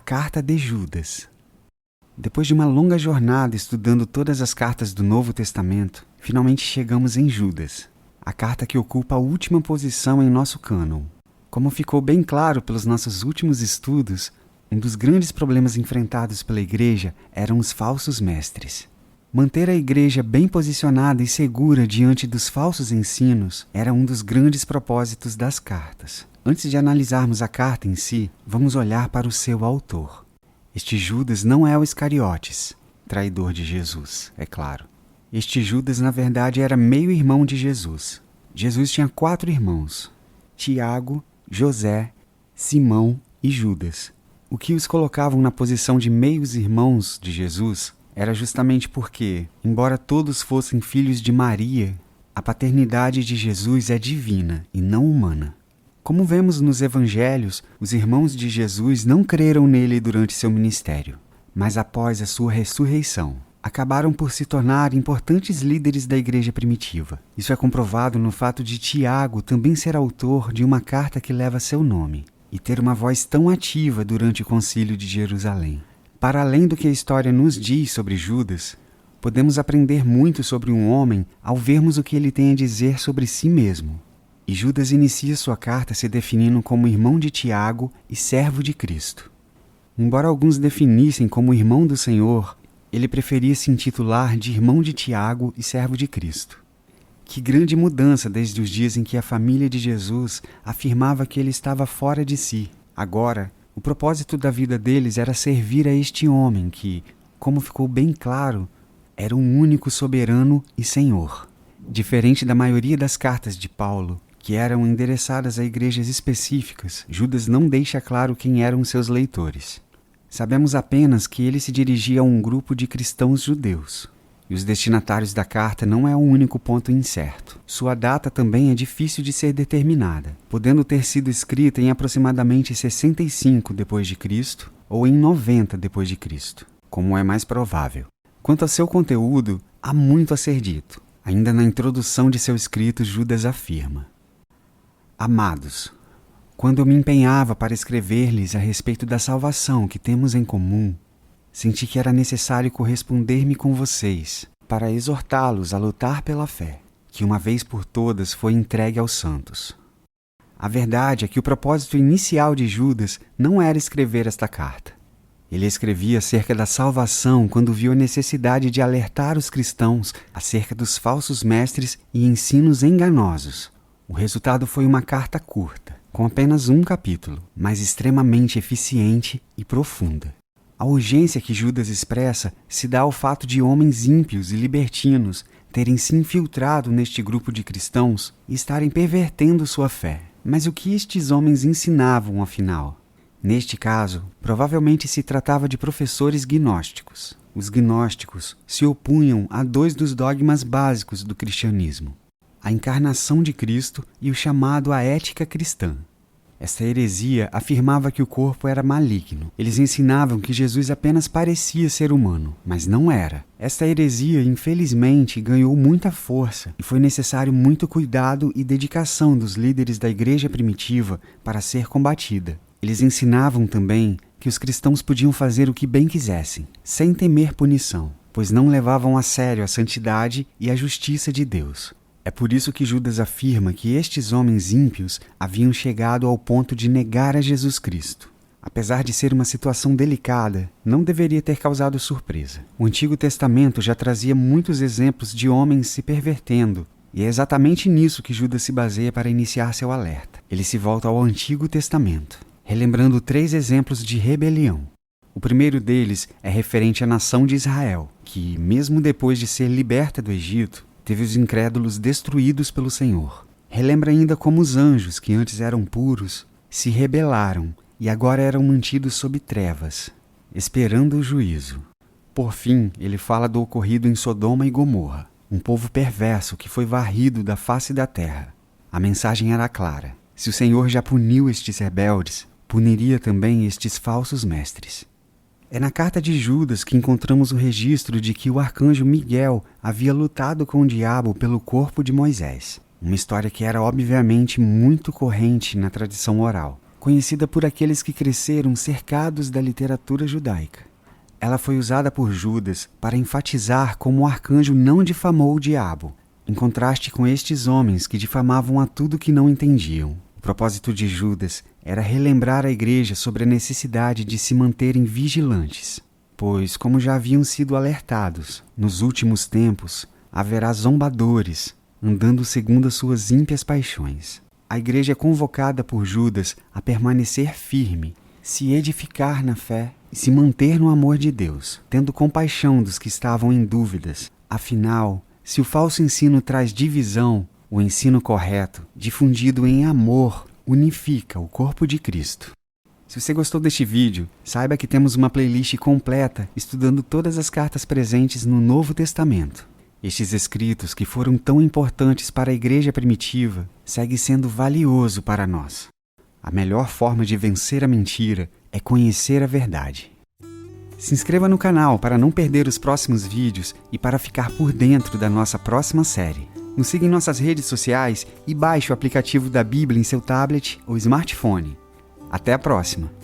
Carta de Judas. Depois de uma longa jornada estudando todas as cartas do Novo Testamento, finalmente chegamos em Judas, a carta que ocupa a última posição em nosso cânon. Como ficou bem claro pelos nossos últimos estudos, um dos grandes problemas enfrentados pela igreja eram os falsos mestres. Manter a igreja bem posicionada e segura diante dos falsos ensinos era um dos grandes propósitos das cartas. Antes de analisarmos a carta em si, vamos olhar para o seu autor. Este Judas não é o Iscariotes, traidor de Jesus, é claro. Este Judas, na verdade, era meio-irmão de Jesus. Jesus tinha 4 irmãos: Tiago, José, Simão e Judas. O que os colocavam na posição de meios-irmãos de Jesus era justamente porque, embora todos fossem filhos de Maria, a paternidade de Jesus é divina e não humana. Como vemos nos evangelhos, os irmãos de Jesus não creram nele durante seu ministério, mas após a sua ressurreição, acabaram por se tornar importantes líderes da igreja primitiva. Isso é comprovado no fato de Tiago também ser autor de uma carta que leva seu nome, e ter uma voz tão ativa durante o Concílio de Jerusalém. Para além do que a história nos diz sobre Judas, podemos aprender muito sobre um homem ao vermos o que ele tem a dizer sobre si mesmo. E Judas inicia sua carta se definindo como irmão de Tiago e servo de Cristo. Embora alguns definissem como irmão do Senhor, ele preferia se intitular de irmão de Tiago e servo de Cristo. Que grande mudança desde os dias em que a família de Jesus afirmava que ele estava fora de si. Agora, o propósito da vida deles era servir a este homem que, como ficou bem claro, era um único soberano e Senhor. Diferente da maioria das cartas de Paulo, que eram endereçadas a igrejas específicas, Judas não deixa claro quem eram seus leitores. Sabemos apenas que ele se dirigia a um grupo de cristãos judeus. E os destinatários da carta não é o único ponto incerto. Sua data também é difícil de ser determinada, podendo ter sido escrita em aproximadamente 65 d.C. ou em 90 d.C., como é mais provável. Quanto ao seu conteúdo, há muito a ser dito. Ainda na introdução de seu escrito, Judas afirma: Amados, quando eu me empenhava para escrever-lhes a respeito da salvação que temos em comum, senti que era necessário corresponder-me com vocês para exortá-los a lutar pela fé, que uma vez por todas foi entregue aos santos. A verdade é que o propósito inicial de Judas não era escrever esta carta. Ele escrevia acerca da salvação quando viu a necessidade de alertar os cristãos acerca dos falsos mestres e ensinos enganosos. O resultado foi uma carta curta, com apenas um capítulo, mas extremamente eficiente e profunda. A urgência que Judas expressa se dá ao fato de homens ímpios e libertinos terem se infiltrado neste grupo de cristãos e estarem pervertendo sua fé. Mas o que estes homens ensinavam, afinal? Neste caso, provavelmente se tratava de professores gnósticos. Os gnósticos se opunham a 2 dos dogmas básicos do cristianismo: a encarnação de Cristo e o chamado à ética cristã. Esta heresia afirmava que o corpo era maligno. Eles ensinavam que Jesus apenas parecia ser humano, mas não era. Esta heresia, infelizmente, ganhou muita força e foi necessário muito cuidado e dedicação dos líderes da igreja primitiva para ser combatida. Eles ensinavam também que os cristãos podiam fazer o que bem quisessem, sem temer punição, pois não levavam a sério a santidade e a justiça de Deus. É por isso que Judas afirma que estes homens ímpios haviam chegado ao ponto de negar a Jesus Cristo. Apesar de ser uma situação delicada, não deveria ter causado surpresa. O Antigo Testamento já trazia muitos exemplos de homens se pervertendo, e é exatamente nisso que Judas se baseia para iniciar seu alerta. Ele se volta ao Antigo Testamento, relembrando 3 exemplos de rebelião. O primeiro deles é referente à nação de Israel, que, mesmo depois de ser liberta do Egito, teve os incrédulos destruídos pelo Senhor. Relembra ainda como os anjos, que antes eram puros, se rebelaram e agora eram mantidos sob trevas, esperando o juízo. Por fim, ele fala do ocorrido em Sodoma e Gomorra, um povo perverso que foi varrido da face da terra. A mensagem era clara: se o Senhor já puniu estes rebeldes, puniria também estes falsos mestres. É na carta de Judas que encontramos o registro de que o arcanjo Miguel havia lutado com o diabo pelo corpo de Moisés. Uma história que era obviamente muito corrente na tradição oral. conhecida por aqueles que cresceram cercados da literatura judaica. Ela foi usada por Judas para enfatizar como o arcanjo não difamou o diabo, em contraste com estes homens que difamavam a tudo que não entendiam. O propósito de Judas era relembrar a igreja sobre a necessidade de se manterem vigilantes, pois, como já haviam sido alertados, nos últimos tempos haverá zombadores, andando segundo as suas ímpias paixões. A igreja é convocada por Judas a permanecer firme, se edificar na fé e se manter no amor de Deus, tendo compaixão dos que estavam em dúvidas. Afinal, se o falso ensino traz divisão, o ensino correto, difundido em amor, unifica o corpo de Cristo. Se você gostou deste vídeo, saiba que temos uma playlist completa estudando todas as cartas presentes no Novo Testamento. Estes escritos, que foram tão importantes para a igreja primitiva, seguem sendo valioso para nós. A melhor forma de vencer a mentira é conhecer a verdade. Se inscreva no canal para não perder os próximos vídeos e para ficar por dentro da nossa próxima série. Nos siga em nossas redes sociais e baixe o aplicativo da Bíblia em seu tablet ou smartphone. Até a próxima!